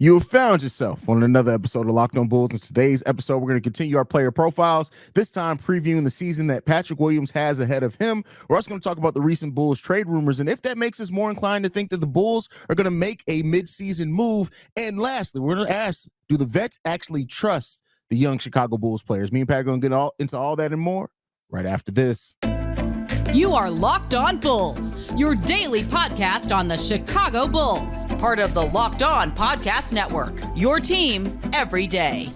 You have found yourself on another episode of Locked On Bulls. In today's episode, we're going to continue our player profiles, this time previewing the season that Patrick Williams has ahead of him. We're also going to talk about the recent Bulls trade rumors and if that makes us more inclined to think that the Bulls are going to make a midseason move. And lastly, we're going to ask, do the vets actually trust the young Chicago Bulls players? Me and Pat are going to get into all that and more right after this. You are Locked On Bulls, your daily podcast on the Chicago Bulls, part of the Locked On Podcast Network, your team every day.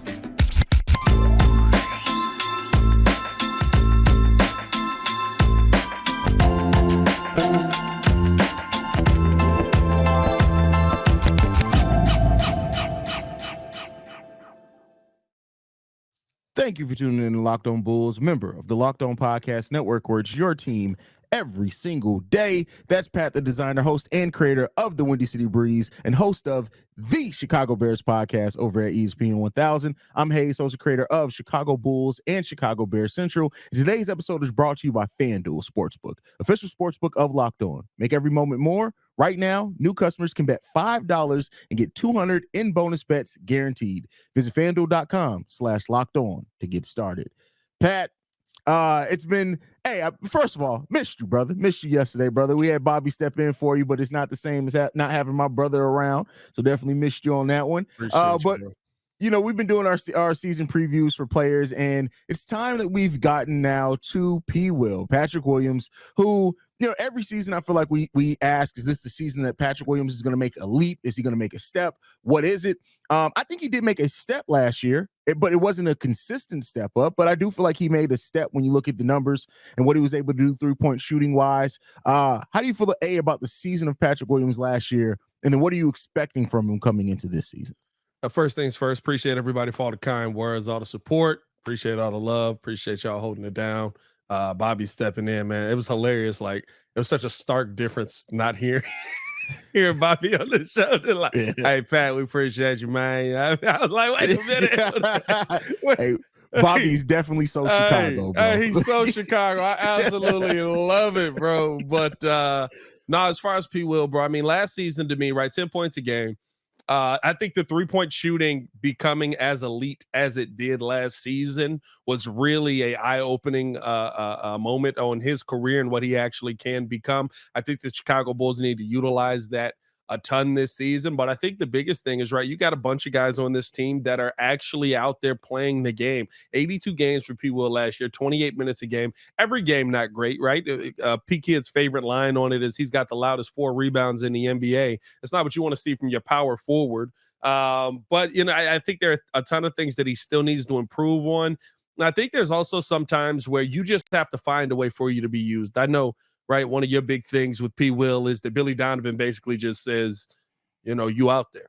Thank you for tuning in to Locked On Bulls, member of the Locked On Podcast Network, where it's your team every single day. That's Pat the Designer, host and creator of the Windy City Breeze and host of the Chicago Bears podcast over at ESPN 1000. I'm Haize, host and creator of Chicago Bulls and Chicago Bears Central. And today's episode is brought to you by FanDuel Sportsbook, official sportsbook of Locked On. Make every moment more. Right now, new customers can bet $5 and get $200 in bonus bets guaranteed. Visit FanDuel.com/locked on to get started. Pat, it's been, first of all, missed you, brother. Missed you yesterday, brother. We had Bobby step in for you, but it's not the same as not having my brother around. So definitely missed you on that one. But you know, we've been doing our season previews for players, and it's time that we've gotten now to Patrick Williams, who, you know, every season I feel like we ask, is this the season that Patrick Williams is going to make a leap? Is he going to make a step? What is it? I think he did make a step last year, but it wasn't a consistent step up. But I do feel like he made a step when you look at the numbers and what he was able to do 3-point shooting wise. How do you feel, about the season of Patrick Williams last year? And then what are you expecting from him coming into this season? First things first, appreciate everybody for all the kind words, all the support. Appreciate all the love. Appreciate y'all holding it down. Bobby stepping in, man. It was hilarious. Like, it was such a stark difference not hearing Bobby on the show. Like, hey, Pat, we appreciate you, man. I was like, wait a minute. Hey, Bobby's definitely so Chicago, bro. He's so Chicago. I absolutely love it, bro. But no, as far as P. Will, bro, I mean, last season to me, right, 10 points a game. I think the 3-point shooting becoming as elite as it did last season was really a eye-opening moment on his career and what he actually can become. I think the Chicago Bulls need to utilize that a ton this season. But I think the biggest thing is, right, you got a bunch of guys on this team that are actually out there playing the game. 82 games for P. Will last year, 28 minutes a game. Every game not great, right? P. Kid's favorite line on it is he's got the loudest 4 rebounds in the NBA. It's not what you want to see from your power forward. But, you know, I think there are a ton of things that he still needs to improve on. And I think there's also some times where you just have to find a way for you to be used. I know, right, one of your big things with P. Will is that Billy Donovan basically just says, you know, you out there.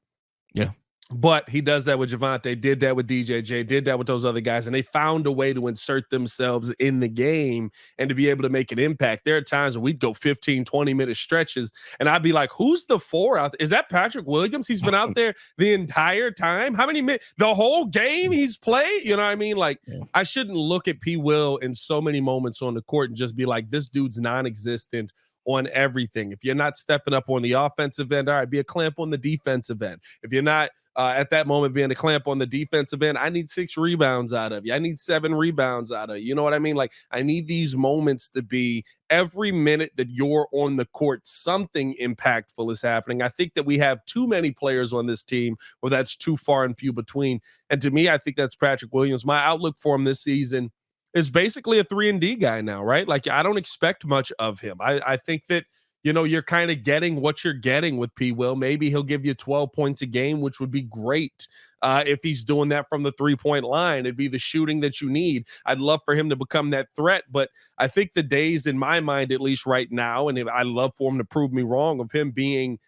Yeah. But he does that with Javante, did that with DJJ, did that with those other guys, and they found a way to insert themselves in the game and to be able to make an impact. There are times when we'd go 15, 20-minute stretches, and I'd be like, who's the 4 out there? Is that Patrick Williams? He's been out there the entire time? How many minutes? The whole game he's played? You know what I mean? Like, I shouldn't look at P. Will in so many moments on the court and just be like, this dude's non-existent on everything. If you're not stepping up on the offensive end, all right, be a clamp on the defensive end. If you're not at that moment being a clamp on the defensive end, I need 6 rebounds out of you. I need 7 rebounds out of you. You know what I mean? Like, I need these moments to be every minute that you're on the court, something impactful is happening. I think that we have too many players on this team where that's too far and few between. And to me, I think that's Patrick Williams. My outlook for him this season is basically a 3-and-D guy now, right? Like, I don't expect much of him. I think that, you know, you're kind of getting what you're getting with P. Will. Maybe he'll give you 12 points a game, which would be great if he's doing that from the 3-point line. It'd be the shooting that you need. I'd love for him to become that threat, but I think the days, in my mind, at least right now, and I'd love for him to prove me wrong, of him being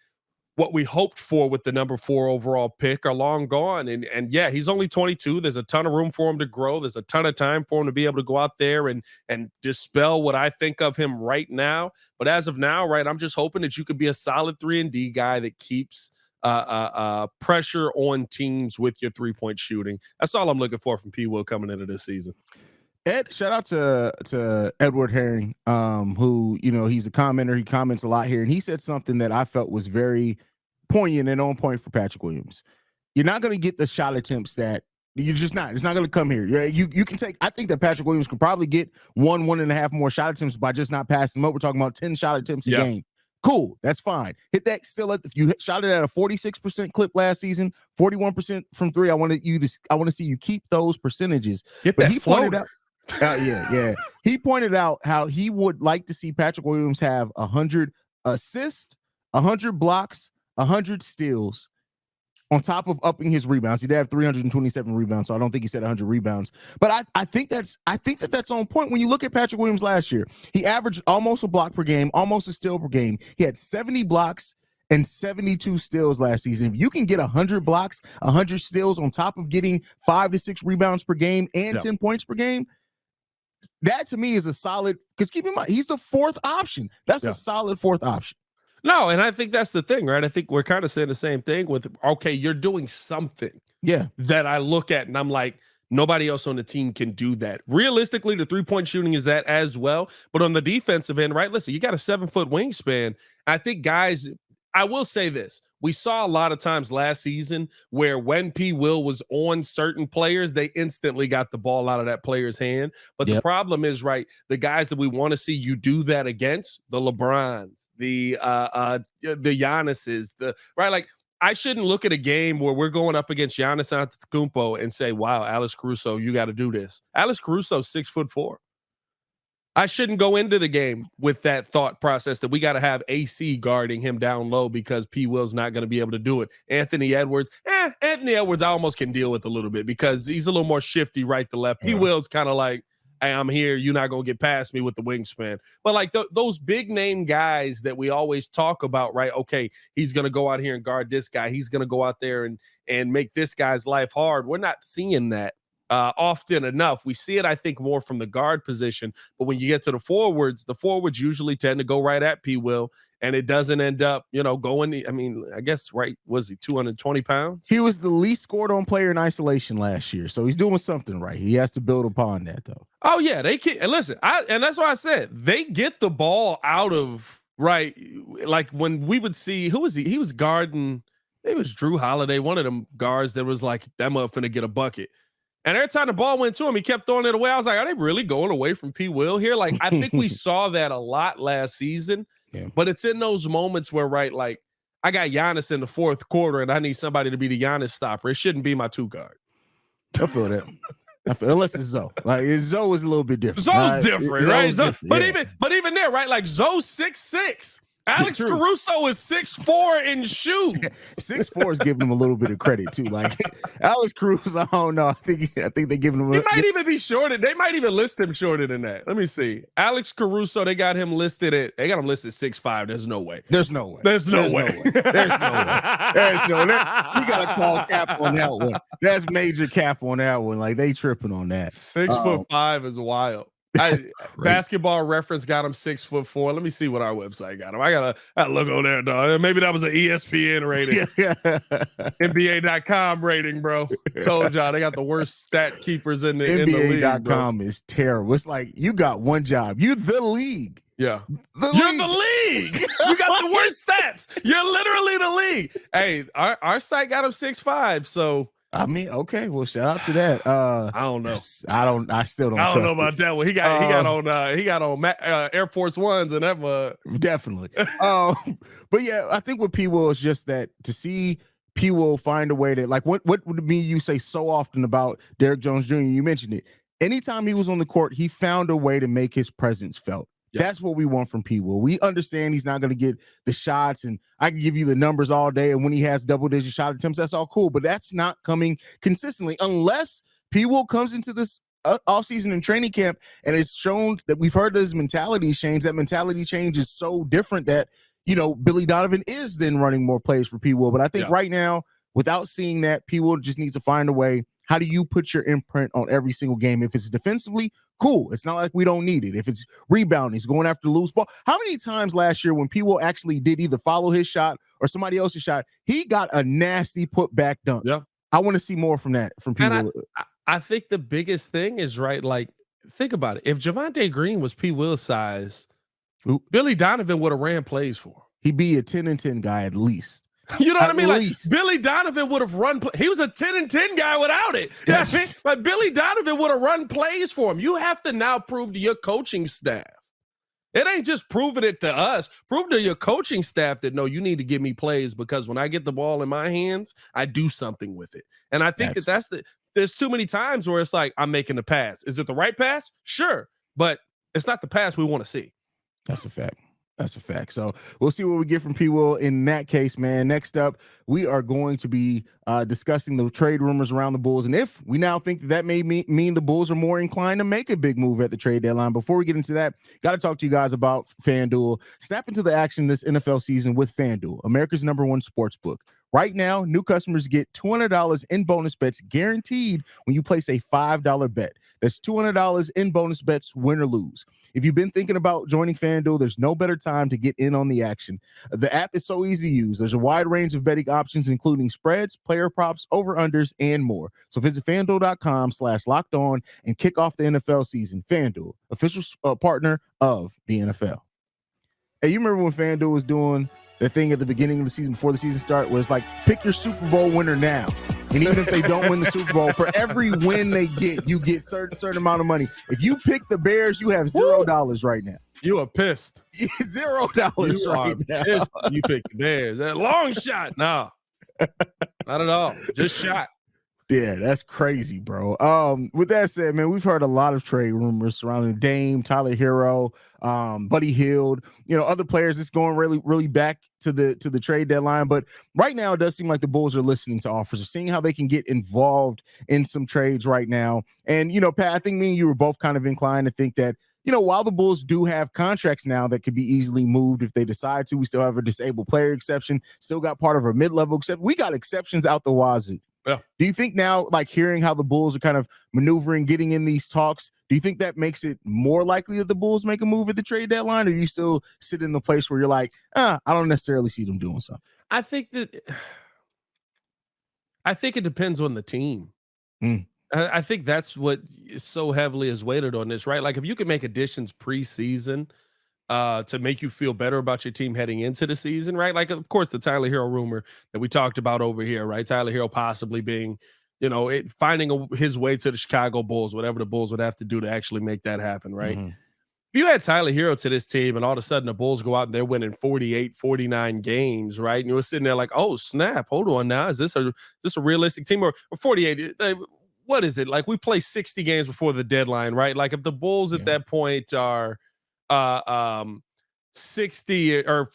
what we hoped for with the number 4 overall pick are long gone. And yeah, he's only 22. There's a ton of room for him to grow. There's a ton of time for him to be able to go out there and dispel what I think of him right now. But as of now, right, I'm just hoping that you could be a solid 3-and-D guy that keeps pressure on teams with your 3-point shooting. That's all I'm looking for from P. Will coming into this season. Ed, shout out to Edward Herring, who, you know, he's a commenter. He comments a lot here, and he said something that I felt was very poignant and on point for Patrick Williams. you're not going to get the shot attempts that you're just not. It's not going to come here. You can take. I think that Patrick Williams could probably get 1.5 more shot attempts by just not passing them up. We're talking about 10 shot attempts a game. Cool, that's fine. Hit that still at. If you shot it at a 46% clip last season, 41% from three. I want to see you keep those percentages. Get that floater. Yeah. He pointed out how he would like to see Patrick Williams have 100 assists, 100 blocks, 100 steals, on top of upping his rebounds. He did have 327 rebounds, so I don't think he said 100 rebounds. But I think that's on point. When you look at Patrick Williams last year, he averaged almost a block per game, almost a steal per game. He had 70 blocks and 72 steals last season. If you can get 100 blocks, 100 steals on top of getting 5 to 6 rebounds per game and 10 points per game, that to me is a solid, because keep in mind, he's the fourth option. That's a solid fourth option. No, and I think that's the thing, right? I think we're kind of saying the same thing with, okay, you're doing something that I look at and I'm like, nobody else on the team can do that. Realistically, the three-point shooting is that as well. But on the defensive end, right, listen, you got a 7-foot wingspan. I think guys, I will say this. We saw a lot of times last season where when P. Will was on certain players, they instantly got the ball out of that player's hand. But the problem is, right, the guys that we want to see you do that against, the LeBrons, the Giannis's, right, like, I shouldn't look at a game where we're going up against Giannis Antetokounmpo and say, wow, Alex Caruso, you got to do this. Alex Caruso, 6'4". I shouldn't go into the game with that thought process that we got to have AC guarding him down low because P. Will's not going to be able to do it. Anthony Edwards, I almost can deal with a little bit because he's a little more shifty right to left. P. Will's kind of like, hey, I'm here. You're not going to get past me with the wingspan. But like those big name guys that we always talk about, right? Okay, he's going to go out here and guard this guy. He's going to go out there and make this guy's life hard. We're not seeing that often enough. We see it, I think, more from the guard position. But when you get to the forwards usually tend to go right at P. Will, and it doesn't end up, going. I mean, I guess, right, was he 220 pounds? He was the least scored on player in isolation last year, so he's doing something right. He has to build upon that, though. Oh, yeah, they can. And listen, and that's why I said they get the ball out of, right, like when we would see, who was he? He was guarding, it was Drew Holiday, one of them guards that was like, that motherfucker finna get a bucket. And every time the ball went to him, he kept throwing it away. I was like, are they really going away from P. Will here? Like, I think we saw that a lot last season. Yeah. But it's in those moments where, right, like, I got Giannis in the fourth quarter and I need somebody to be the Giannis stopper. It shouldn't be my two guard. I feel that. Unless it's Zoe. Like, Zoe is a little bit different. Zoe's different, right? Different, but even there, right? Like, Zoe's 6'6". Alex Caruso is 6'4" in shoes. 6'4" is giving him a little bit of credit too. Like Alex Caruso, I don't know. I think they're giving him. He might even be shorter. They might even list him shorter than that. Let me see. Alex Caruso, they got him listed 6'5". There's no way. There's no way. There's no way. There's no way. We gotta call cap on that one. That's major cap on that one. Like they tripping on that. 6'5" is wild. Basketball Reference got him 6'4". Let me see what our website got him. I gotta look on there, dog. Maybe that was an ESPN rating. NBA.com rating, bro. Told y'all they got the worst stat keepers in the NBA.com is terrible. It's like you got one job. You're the league. Yeah. You're the league. You got the worst stats. You're literally the league. Hey, our site got him 6'5", so I mean, okay. Well, shout out to that. I don't know. I still don't. I don't know about that one. He got on Air Force Ones and that mud. Definitely. But yeah, I think with P. Will is just that to see P. Will find a way to, like, what would me you say so often about Derrick Jones Jr. You mentioned it. Anytime he was on the court, he found a way to make his presence felt. Yep. That's what we want from P. Will. We understand he's not going to get the shots, and I can give you the numbers all day. And when he has double-digit shot attempts, that's all cool. But that's not coming consistently unless P. Will comes into this offseason and training camp and it's shown that we've heard his mentality change. That mentality change is so different that, Billy Donovan is then running more plays for P. Will. But I think right now, without seeing that, P. Will just needs to find a way. How do you put your imprint on every single game? If it's defensively, cool. It's not like we don't need it. If it's rebounding, he's going after loose ball. How many times last year when P. Will actually did either follow his shot or somebody else's shot, he got a nasty put back dunk? Yeah. I want to see more from that from P. Will. I think the biggest thing is, right, like, think about it. If Javonte Green was P. Will's size, Billy Donovan would have ran plays for him. He'd be a 10-10 guy at least. You know what I mean? Like least. Billy Donovan would have run. He was a 10-10 guy without it. You know what I mean? Like Billy Donovan would have run plays for him. You have to now prove to your coaching staff. It ain't just proving it to us. Prove to your coaching staff that, no, you need to give me plays because when I get the ball in my hands, I do something with it. And I think there's too many times where it's like, I'm making the pass. Is it the right pass? Sure. But it's not the pass we want to see. That's a fact. That's a fact. So we'll see what we get from P. Will in that case, man. Next up, we are going to be discussing the trade rumors around the Bulls. And if we now think that may mean the Bulls are more inclined to make a big move at the trade deadline. Before we get into that, got to talk to you guys about FanDuel. Snap into the action this NFL season with FanDuel, America's #1 sportsbook. Right now, new customers get $200 in bonus bets guaranteed when you place a $5 bet. That's $200 in bonus bets, win or lose. If you've been thinking about joining FanDuel, there's no better time to get in on the action. The app is so easy to use. There's a wide range of betting options, including spreads, player props, over-unders, and more. So visit FanDuel.com/LockedOn and kick off the NFL season. FanDuel, official partner of the NFL. Hey, you remember when FanDuel was doing the thing at the beginning of the season before the season started where it's like, pick your Super Bowl winner now. And even if they don't win the Super Bowl, for every win they get, you get certain amount of money. If you pick the Bears, you have $0 right now. You are pissed. $0 right now. Pissed. You pick the Bears. That long shot. No, not at all. Just shot. Yeah, that's crazy, bro. With that said, man, we've heard a lot of trade rumors surrounding Dame, Tyler Hero, Buddy Hield, other players. It's going really, really back to the trade deadline. But right now, it does seem like the Bulls are listening to offers, or seeing how they can get involved in some trades right now. And Pat, I think me and you were both kind of inclined to think that, while the Bulls do have contracts now that could be easily moved if they decide to, we still have a disabled player exception, still got part of our mid-level exception. We got exceptions out the wazoo. Yeah. Do you think now, like hearing how the Bulls are kind of maneuvering, getting in these talks, do you think that makes it more likely that the Bulls make a move at the trade deadline, or do you still sit in the place where you're like, I don't necessarily see them doing something? I think it depends on the team. I think that's what so heavily is weighted on this, right? Like if you can make additions preseason to make you feel better about your team heading into the season, right? Like, of course, the Tyler Hero rumor that we talked about over here, right? Tyler Hero possibly being, finding his way to the Chicago Bulls, whatever the Bulls would have to do to actually make that happen, right? Mm-hmm. If you had Tyler Hero to this team and all of a sudden the Bulls go out and they're winning 48, 49 games, right? And you're sitting there like, oh, snap, hold on now. Is this a realistic team? Or 48, what is it? Like we play 60 games before the deadline, right? Like if the Bulls at that point are 60 or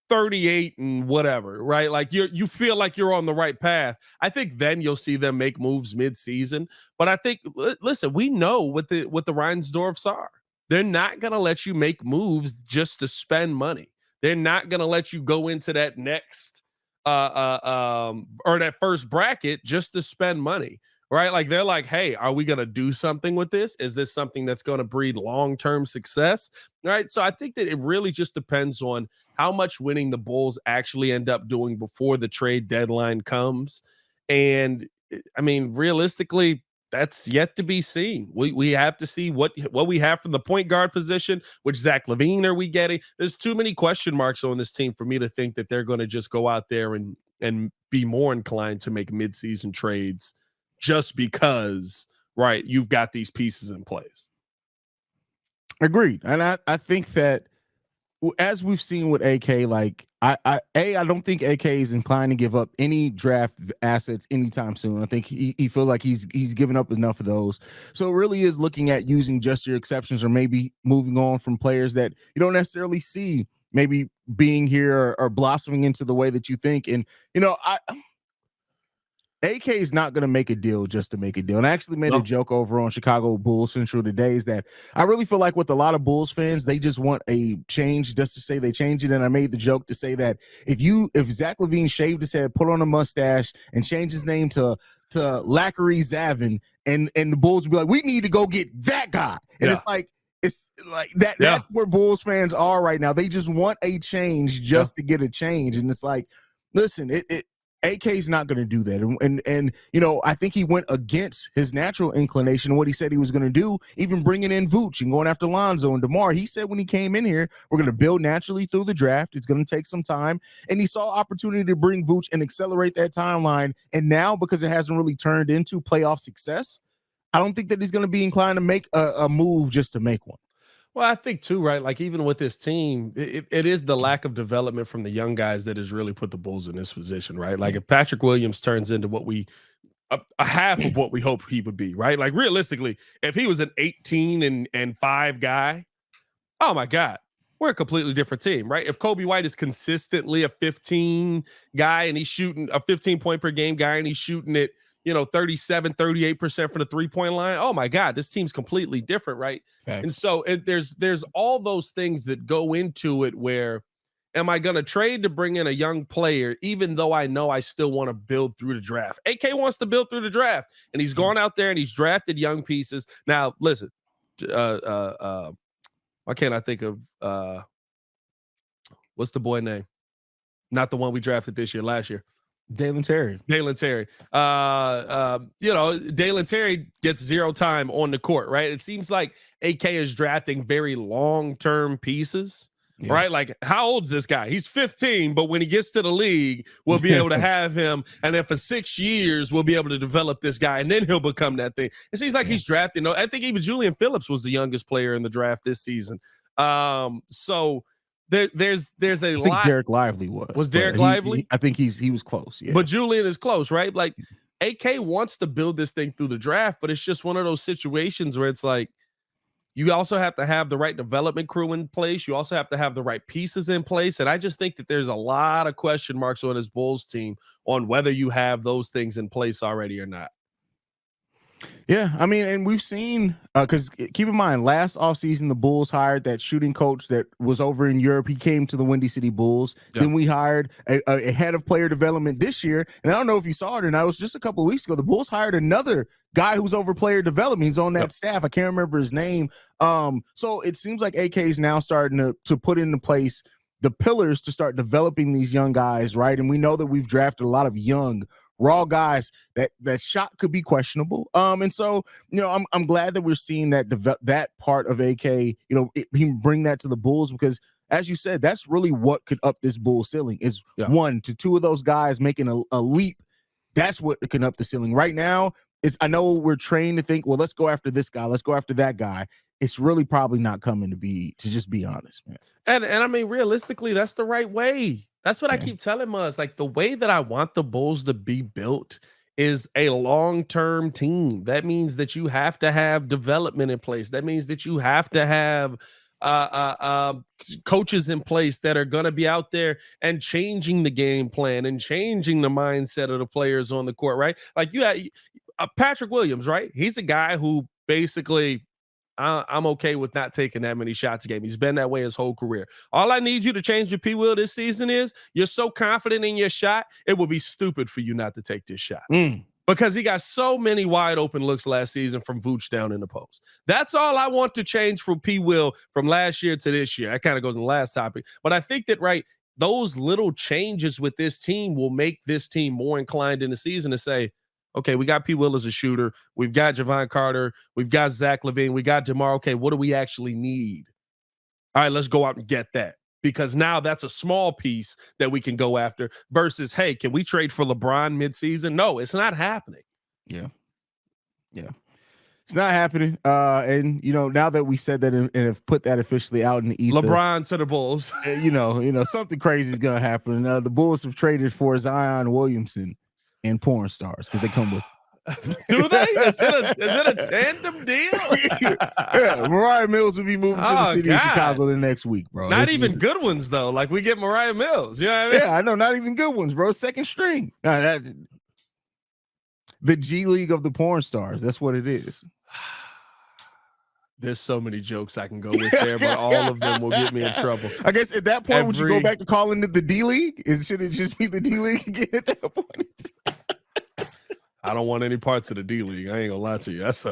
38 and whatever, right? Like you feel like you're on the right path. I think then you'll see them make moves mid-season. But I think, listen, we know what the Reinsdorfs are. They're not going to let you make moves just to spend money. They're not going to let you go into that next or that first bracket just to spend money. Right? Like they're like, hey, are we going to do something with this? Is this something that's going to breed long-term success? Right? So I think that it really just depends on how much winning the Bulls actually end up doing before the trade deadline comes. And I mean, realistically, that's yet to be seen. We have to see what we have from the point guard position. Which Zach LaVine are we getting? There's too many question marks on this team for me to think that they're going to just go out there and be more inclined to make mid-season trades just because, right, you've got these pieces in place. Agreed. And I think that as we've seen with AK, like I don't think AK is inclined to give up any draft assets anytime soon. I think he feels like he's given up enough of those. So it really is looking at using just your exceptions, or maybe moving on from players that you don't necessarily see maybe being here or blossoming into the way that you think. And AK is not going to make a deal just to make a deal. And I actually made a joke over on Chicago Bulls Central today is that I really feel like with a lot of Bulls fans, they just want a change just to say they changed it. And I made the joke to say that if Zach LaVine shaved his head, put on a mustache, and changed his name to Lackery Zavin, and the Bulls would be like, we need to go get that guy. And it's like that. That's where Bulls fans are right now. They just want a change just to get a change. And it's like, listen, AK's not going to do that. And you know, I think he went against his natural inclination, what he said he was going to do, even bringing in Vooch and going after Lonzo and DeMar. He said when he came in here, we're going to build naturally through the draft. It's going to take some time. And he saw opportunity to bring Vooch and accelerate that timeline. And now, because it hasn't really turned into playoff success, I don't think that he's going to be inclined to make a move just to make one. Well, I think too, right? Like even with this team, it is the lack of development from the young guys that has really put the Bulls in this position, right? Like if Patrick Williams turns into what a half of what we hope he would be, right? Like realistically, if he was an 18 and 5 guy, oh my God, we're a completely different team, right? If Kobe White is consistently a 15 guy and he's shooting a 15 point per game guy and he's shooting it, 37, 38% from the 3-point line. Oh my God, this team's completely different, right? Facts. And so there's all those things that go into it where am I going to trade to bring in a young player, even though I know I still want to build through the draft? AK wants to build through the draft, and he's gone out there and he's drafted young pieces. Now, listen, why can't I think of what's the boy name? Not the one we drafted this year, last year. Dalen Terry. Dalen Terry gets zero time on the court, right? It seems like AK is drafting very long-term pieces, right? Like, how old is this guy? He's 15, but when he gets to the league, we'll be able to have him. And then for 6 years, we'll be able to develop this guy, and then he'll become that thing. It seems like he's drafting. I think even Julian Phillips was the youngest player in the draft this season. So there's a lot. I think Derek Lively was Derek Lively? I think he was close. Yeah, but Julian is close, right? Like AK wants to build this thing through the draft, but it's just one of those situations where it's like you also have to have the right development crew in place. You also have to have the right pieces in place, and I just think that there's a lot of question marks on this Bulls team on whether you have those things in place already or not. Yeah, I mean, and we've seen, because keep in mind, last offseason, the Bulls hired that shooting coach that was over in Europe. He came to the Windy City Bulls. Yeah. Then we hired a head of player development this year. And I don't know if you saw it or not. It was just a couple of weeks ago. The Bulls hired another guy who's over player development. He's on that staff. I can't remember his name. So it seems like AK is now starting to put into place the pillars to start developing these young guys, right? And we know that we've drafted a lot of young raw guys that shot could be questionable. And so, I'm glad that we're seeing that part of AK, he bring that to the Bulls, because as you said, that's really what could up this Bull ceiling is 1 to 2 of those guys making a leap. That's what can up the ceiling. Right now, I know we're trained to think, well, let's go after this guy. Let's go after that guy. It's really probably not coming to just be honest, man. And I mean, realistically, that's the right way. That's what I keep telling us. Like, the way that I want the Bulls to be built is a long-term team. That means that you have to have development in place. That means that you have to have coaches in place that are going to be out there and changing the game plan and changing the mindset of the players on the court, right? Like you had Patrick Williams, right? He's a guy who basically I'm okay with not taking that many shots a game. He's been that way his whole career. All I need you to change with P. Will this season is you're so confident in your shot, it would be stupid for you not to take this shot. Because he got so many wide open looks last season from Vooch down in the post. That's all I want to change from P. Will from last year to this year. That kind of goes in the last topic. But I think that, right, those little changes with this team will make this team more inclined in the season to say, okay, we got P. Will as a shooter. We've got Javon Carter. We've got Zach LaVine. We got DeMar. Okay, what do we actually need? All right, let's go out and get that. Because now that's a small piece that we can go after versus, hey, can we trade for LeBron midseason? No, it's not happening. Yeah. It's not happening. And, now that we said that and have put that officially out in the ether. LeBron to the Bulls. Something crazy is going to happen. The Bulls have traded for Zion Williamson and porn stars because they come with. Do they? Is it a tandem deal? Yeah, Mariah Mills will be moving to the city of Chicago the next week, bro. Not even good ones though. Like we get Mariah Mills. You know what I mean? Yeah, I know. Not even good ones, bro. Second string. The G League of the porn stars. That's what it is. There's so many jokes I can go with there, but all of them will get me in trouble. I guess at that point, would you go back to calling it the D League? Should it just be the D League again at that point? I don't want any parts of the D League. I ain't gonna lie to you. That's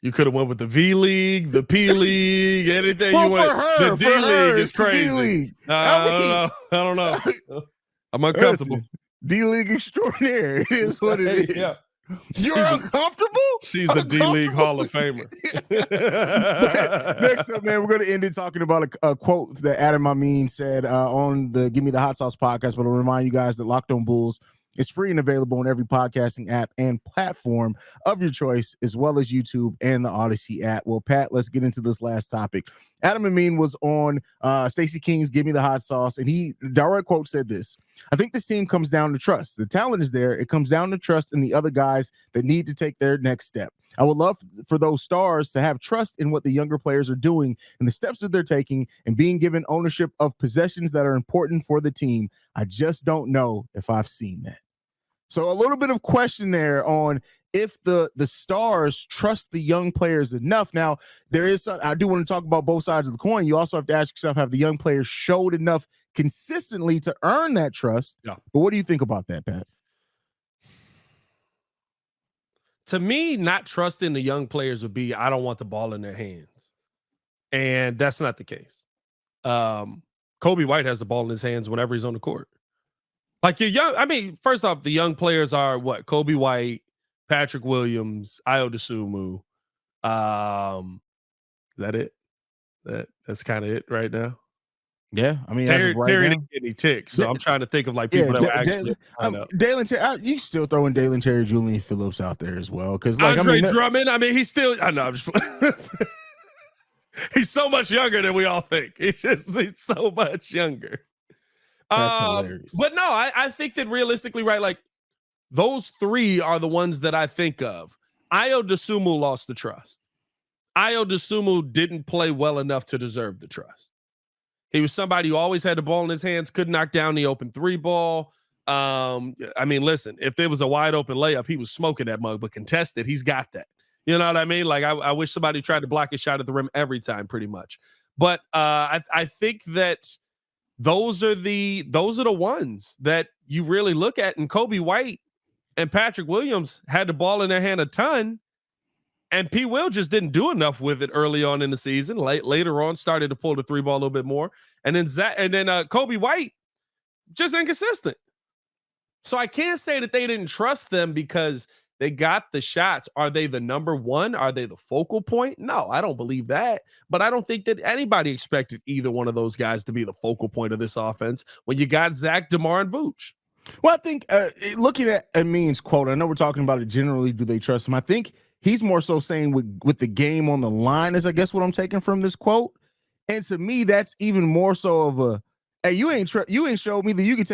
you could have went with the V League, the P League, anything you want. The D League is crazy. I don't know. I'm uncomfortable. Listen, D-League extraordinaire. It is what it is. Yeah. You're uncomfortable? She's a D-League Hall of Famer. Next up, man, we're going to end it talking about a quote that Adam Amin said on the Give Me the Hot Sauce podcast. But I'll remind you guys that Locked On Bulls is free and available on every podcasting app and platform of your choice, as well as YouTube and the Odyssey app. Well, Pat, let's get into this last topic. Adam Amin was on Stacey King's Give Me the Hot Sauce, and he, direct quote, said this: I think this team comes down to trust. The talent is there. It comes down to trust in the other guys that need to take their next step. I would love for those stars to have trust in what the younger players are doing and the steps that they're taking and being given ownership of possessions that are important for the team. I just don't know if I've seen that. So a little bit of question there on if the stars trust the young players enough. Now, there is I do want to talk about both sides of the coin. You also have to ask yourself, have the young players showed enough consistently to earn that trust? Yeah. But what do you think about that, Pat? To me, not trusting the young players would be, I don't want the ball in their hands. And that's not the case. Kobe White has the ball in his hands whenever he's on the court. Like, you're young. I mean, first off, the young players are what? Kobe White, Patrick Williams, Ayo Dosunmu. Is that it? That's kind of it right now. Yeah, I mean, Terry didn't get any ticks, so I'm trying to think of like people that were actually. Dalen Terry, you still throwing Dalen Terry, Julian Phillips out there as well, because like Andre Drummond. I mean, he's still. I know. I'm just. He's so much younger than we all think. He's so much younger. That's hilarious. But no, I think that realistically, right, like those three are the ones that I think of. Ayo Dosunmu lost the trust. Ayo Dosunmu didn't play well enough to deserve the trust. He was somebody who always had the ball in his hands, could knock down the open three ball. I mean, listen, if there was a wide open layup, he was smoking that mug, but contested, he's got that. You know what I mean? Like, I wish somebody tried to block a shot at the rim every time, pretty much. But I think that those are the ones that you really look at. And Kobe White and Patrick Williams had the ball in their hand a ton. And P. Will just didn't do enough with it early on in the season. Later on, started to pull the three ball a little bit more. And then Kobe White, just inconsistent. So I can't say that they didn't trust them because they got the shots. Are they the number one? Are they the focal point? No, I don't believe that. But I don't think that anybody expected either one of those guys to be the focal point of this offense when you got Zach, DeMar, and Vooch. Well, I think looking at Amin's quote, I know we're talking about it generally, do they trust him? I think he's more so saying with the game on the line is, I guess, what I'm taking from this quote. And to me, that's even more so of a, hey, you ain't showed me that you can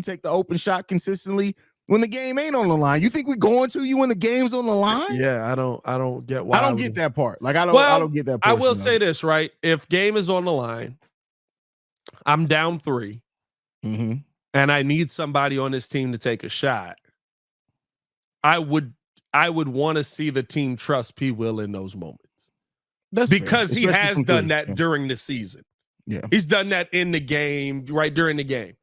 take the open shot consistently when the game ain't on the line. You think we're going to you when the game's on the line? Yeah, I don't get why. I don't get that part. Like I don't get that part. I will say this, right? If game is on the line, I'm down 3. Mm-hmm. And I need somebody on this team to take a shot. I would want to see the team trust P. Will in those moments. That's because fair. He has done 3. that during the season. Yeah. He's done that in the game, right during the game.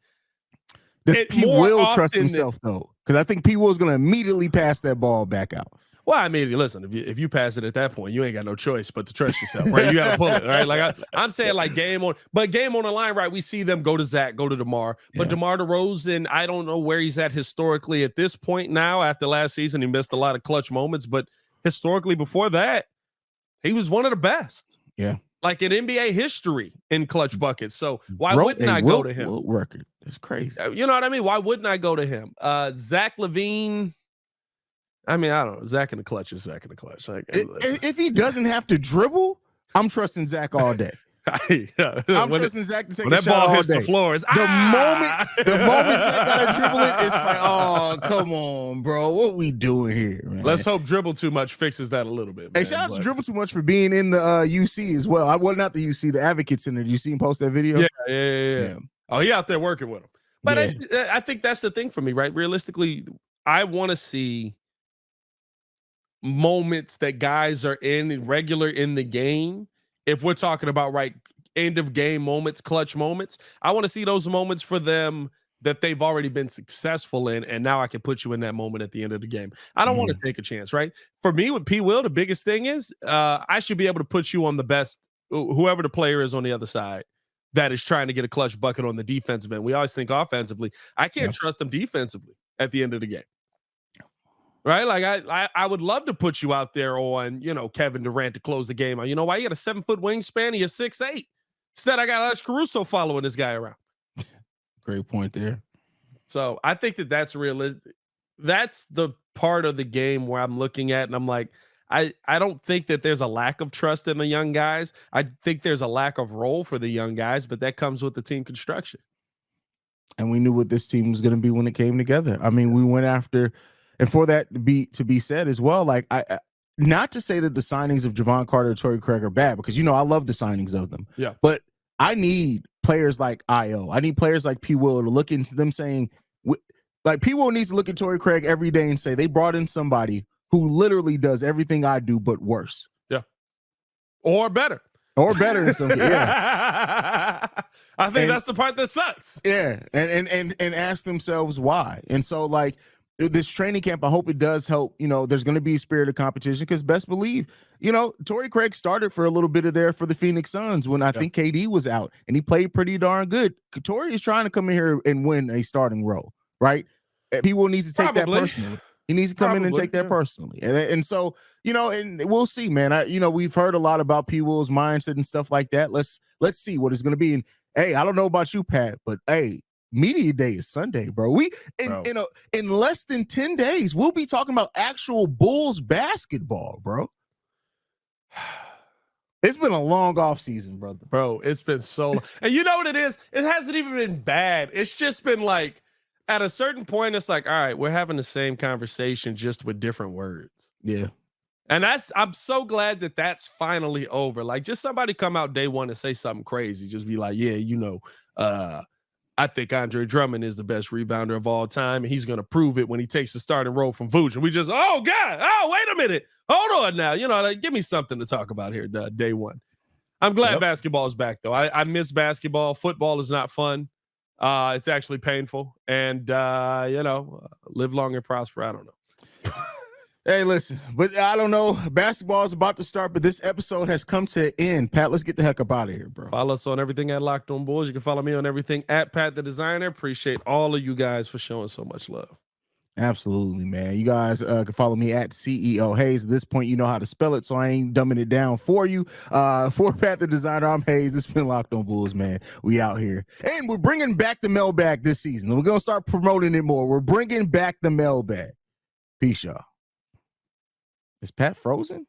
Does P. Will trust himself, though? Because I think P. Will's going to immediately pass that ball back out. Well, I mean, listen, if you pass it at that point, you ain't got no choice but to trust yourself, right? You got to pull it, right? Like I'm saying, like game on the line, right? We see them go to Zach, go to DeMar, but DeMar DeRozan, I don't know where he's at historically at this point now. After last season, he missed a lot of clutch moments, but historically before that, he was one of the best. Yeah, like in NBA history in clutch buckets. So why wouldn't I go to him? Record, it's crazy. You know what I mean? Why wouldn't I go to him? Zach LaVine. I mean, I don't know. Zach in the clutch is Zach in the clutch. Like, if he doesn't have to dribble, I'm trusting Zach all day. I'm trusting Zach to take a shot all day. That ball hits the floors. The moment Zach got to dribble it, it's like, oh, come on, bro. What we doing here, man? Let's hope Dribble Too Much fixes that a little bit. Hey, shout out to Dribble Too Much for being in the UC as well. Well, not the UC, the Advocate Center. Did you see him post that video? Yeah. Oh, he out there working with him. But I think that's the thing for me, right? Realistically, I want to see moments that guys are regular in the game. If we're talking about end of game moments, clutch moments, I want to see those moments for them that they've already been successful in, and now I can put you in that moment at the end of the game. I don't want to take a chance, right? For me with P. Will, the biggest thing is I should be able to put you on the best, whoever the player is on the other side, that is trying to get a clutch bucket on the defensive end. We always think offensively. I can't trust them defensively at the end of the game. Right? Like I would love to put you out there on, Kevin Durant to close the game. You know why? You got a 7-foot wingspan and you're 6'8". Instead, I got Alex Caruso following this guy around. Great point there. So I think that's realistic. That's the part of the game where I'm looking at and I'm like, I don't think that there's a lack of trust in the young guys. I think there's a lack of role for the young guys, but that comes with the team construction. And we knew what this team was going to be when it came together. I mean, we went after, and for that to be said as well, like I not to say that the signings of Javon Carter and Torrey Craig are bad, because I love the signings of them. Yeah. But I need players like Io. I need players like P. Will to look into them saying, like P. Will needs to look at Torrey Craig every day and say they brought in somebody who literally does everything I do, but worse. Yeah. Or better. Or better in some cases. Yeah. I think that's the part that sucks. Yeah. And ask themselves why. And so, like, this training camp, I hope it does help. There's going to be a spirit of competition, because best believe, Torrey Craig started for a little bit of there for the Phoenix Suns when I think KD was out, and he played pretty darn good. Torrey is trying to come in here and win a starting role, right? People need to take that personally. He needs to come in and take that personally. And so, and we'll see, man. We've heard a lot about P. Will's mindset and stuff like that. Let's see what it's going to be. And hey, I don't know about you, Pat, but hey, media day is Sunday, bro. In less than 10 days, we'll be talking about actual Bulls basketball, bro. It's been a long off season, brother. Bro, it's been so long. And you know what it is? It hasn't even been bad. It's just been like, at a certain point, it's like, all right, we're having the same conversation just with different words. Yeah. And I'm so glad that that's finally over. Like, just somebody come out day one and say something crazy. Just be like, yeah, I think Andre Drummond is the best rebounder of all time, and he's going to prove it when he takes the starting role from Vooch. And we just, oh, God, wait a minute. Hold on now. Like, give me something to talk about here day one. I'm glad basketball is back, though. I miss basketball. Football is not fun. It's actually painful, and live long and prosper. I don't know. Hey, listen, but I don't know. Basketball is about to start, but this episode has come to an end. Pat, let's get the heck up out of here, bro. Follow us on everything at Locked On Bulls. You can follow me on everything at Pat the Designer. Appreciate all of you guys for showing so much love. Absolutely, man. You guys can follow me at CEO Haize. At this point, you know how to spell it, so I ain't dumbing it down for you. For Pat the Designer, I'm Haize. It's been Locked On Bulls, man. We out here. And we're bringing back the mailbag this season. We're going to start promoting it more. We're bringing back the mailbag. Peace, y'all. Is Pat frozen?